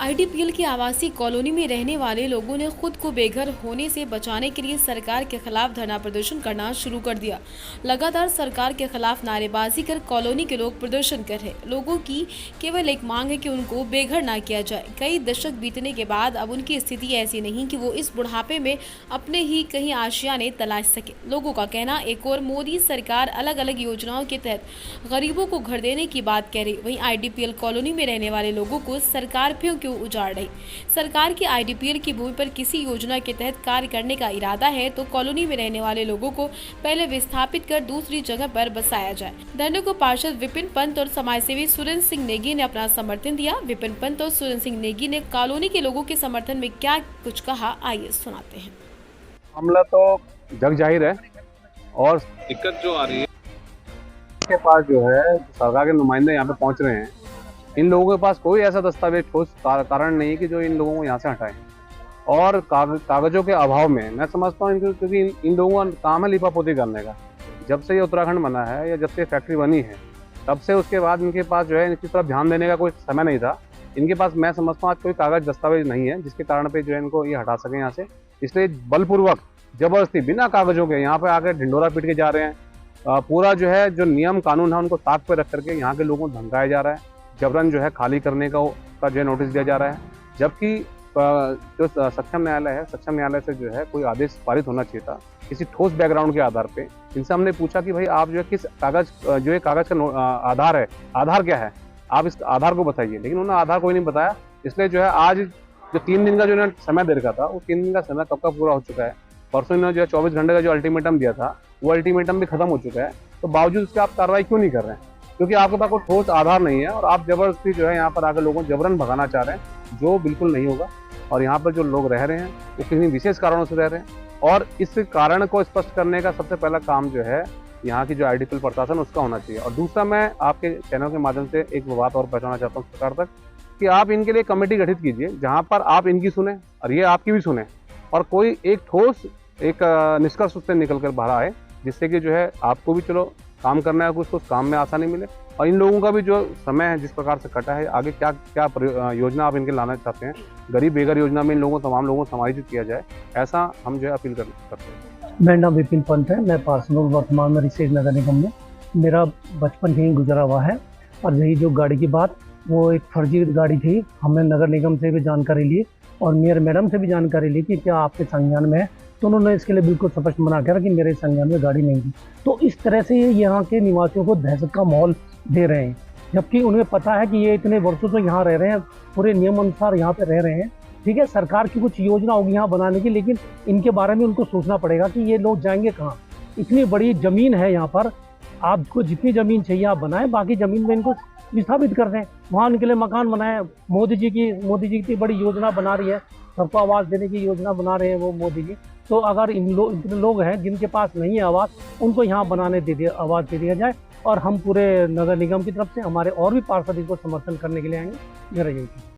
IDPL की आवासीय colony में रहने वाले लोगों ने खुद को बेघर होने से बचाने के लिए सरकार के खिलाफ धरना प्रदर्शन करना शुरू कर दिया। लगातार सरकार के खिलाफ नारेबाजी कर कॉलोनी के लोग प्रदर्शन कर रहे। लोगों की केवल एक मांग है कि उनको बेघर ना किया जाए। कई दशक बीतने के बाद अब उनकी स्थिति ऐसी नहीं कि वो इस बुढ़ापे में अपने ही कहीं आशियाने तलाश सके। लोगों का कहना एक और मोदी सरकार अलग अलग योजनाओं के तहत गरीबों को घर देने की बात कह रही, वहीं आईडीपीएल कॉलोनी में रहने वाले लोगों को सरकार क्यों उजाड़ रही। सरकार की आईडीपीएल की भूमि पर किसी योजना के तहत कार्य करने का इरादा है तो कॉलोनी में रहने वाले लोगों को पहले विस्थापित कर दूसरी जगह पर बसाया जाए। धरने को पार्षद विपिन पंत और समाजसेवी सुरेंद्र सिंह नेगी ने अपना समर्थन दिया। विपिन पंत और सुरेंद्र सिंह नेगी ने कॉलोनी के लोगों के समर्थन में क्या कुछ कहा, आइए सुनाते हैं। मामला तो जग जाहिर है और दिक्कत जो आ रही है के पास जो है सरकार के नुमाइंदे यहाँ पे पहुँच रहे हैं। इन लोगों के पास कोई ऐसा दस्तावेज ठोस कारण नहीं है कि जो इन लोगों को यहाँ से हटाए, और कागजों के अभाव में मैं समझता हूँ क्योंकि इन लोगों का काम है लिपापोती करने का। जब से ये उत्तराखंड बना है या जब से फैक्ट्री बनी है तब से उसके बाद इनके पास जो है इनकी तरफ ध्यान देने का कोई समय नहीं था। इनके पास मैं समझता हूँ आज कोई कागज दस्तावेज नहीं है जिसके कारण पे जो है इनको ये हटा सके यहाँ से। इसलिए बलपूर्वक जबरदस्ती बिना कागजों के यहाँ पे आकर ढिंडोरा पीट के जा रहे हैं। पूरा जो है जो नियम कानून है उनको ताक पे रख करके यहाँ के लोगों को धमकाया जा रहा है। जबरन जो है खाली करने का जो है नोटिस दिया जा रहा है, जबकि जो सक्षम न्यायालय है, सक्षम न्यायालय से जो है कोई आदेश पारित होना चाहिए था किसी ठोस बैकग्राउंड के आधार पे। इनसे हमने पूछा कि भाई आप जो है किस कागज जो है कागज का आधार है, आधार क्या है, आप इस आधार को बताइए, लेकिन उन्होंने आधार कोई नहीं बताया। इसलिए जो है आज जो 3 दिन का जो इन्होंने समय दे रखा था वो 3 दिन का समय कब का पूरा हो चुका है। परसों इन्होंने जो है 24 घंटे का जो अल्टीमेटम दिया था वो अल्टीमेटम भी खत्म हो चुका है। तो बावजूद उसके आप कार्रवाई क्यों नहीं कर रहे हैं? क्योंकि आपके पास कोई ठोस आधार नहीं है और आप जबरदस्ती जो है यहाँ पर आकर लोगों को जबरन भगाना चाह रहे हैं, जो बिल्कुल नहीं होगा। और यहाँ पर जो लोग रह रहे हैं वो किसी विशेष कारणों से रह रहे हैं, और इस कारण को स्पष्ट करने का सबसे पहला काम जो है यहाँ की जो आईडीपीएल प्रशासन उसका होना चाहिए। और दूसरा, मैं आपके चैनल के माध्यम से एक बात और पहुँचाना चाहता हूँ सरकार तक कि आप इनके लिए कमेटी गठित कीजिए जहाँ पर आप इनकी सुने और ये आपकी भी सुने, और कोई एक ठोस एक निष्कर्ष उससे निकल कर बाहर आए, जिससे कि जो है आपको भी चलो काम करना है कुछ तो उस काम में आसानी मिले, और इन लोगों का भी जो समय है जिस प्रकार से कटा है आगे क्या क्या योजना आप इनके लाना चाहते हैं, गरीब बेघर योजना में इन लोगों तमाम लोगों को समायोजित किया जाए, ऐसा हम जो है अपील करते हैं। मेरा नाम विपिन पंत है। मैं पार्षद वर्तमान में रिसेज नगर निगम में। मेरा बचपन यहीं गुजरा हुआ है। और यही जो गाड़ी की बात, वो एक फर्जी गाड़ी थी। हमने नगर निगम से भी जानकारी ली और मेयर मैडम से भी जानकारी ली कि क्या आपके संज्ञान में है, तो उन्होंने इसके लिए बिल्कुल स्पष्ट मना किया कि मेरे संज्ञान में गाड़ी नहीं थी। तो इस तरह से ये यहाँ के निवासियों को दहशत का माहौल दे रहे हैं, जबकि उन्हें पता है कि ये इतने वर्षों से यहाँ रह रहे हैं, पूरे नियम अनुसार यहाँ पे रह रहे हैं। ठीक है, सरकार की कुछ योजना होगी यहाँ बनाने की, लेकिन इनके बारे में उनको सोचना पड़ेगा कि ये लोग जाएंगे कहाँ। इतनी बड़ी ज़मीन है यहाँ पर, आपको जितनी ज़मीन चाहिए आप बनाएं, बाकी ज़मीन में इनको विस्थापित कर दें, वहाँ उनके लिए मकान बनाएं। मोदी जी की इतनी बड़ी योजना बना रही है, सबको आवाज़ देने की योजना बना रहे हैं वो मोदी जी। तो अगर इतने लोग हैं जिनके पास नहीं है आवाज़, उनको यहाँ बनाने आवाज़ दे दिया जाए। और हम पूरे नगर निगम की तरफ से हमारे और भी पार्षद इसको समर्थन करने के लिए आएंगे। मेरा यही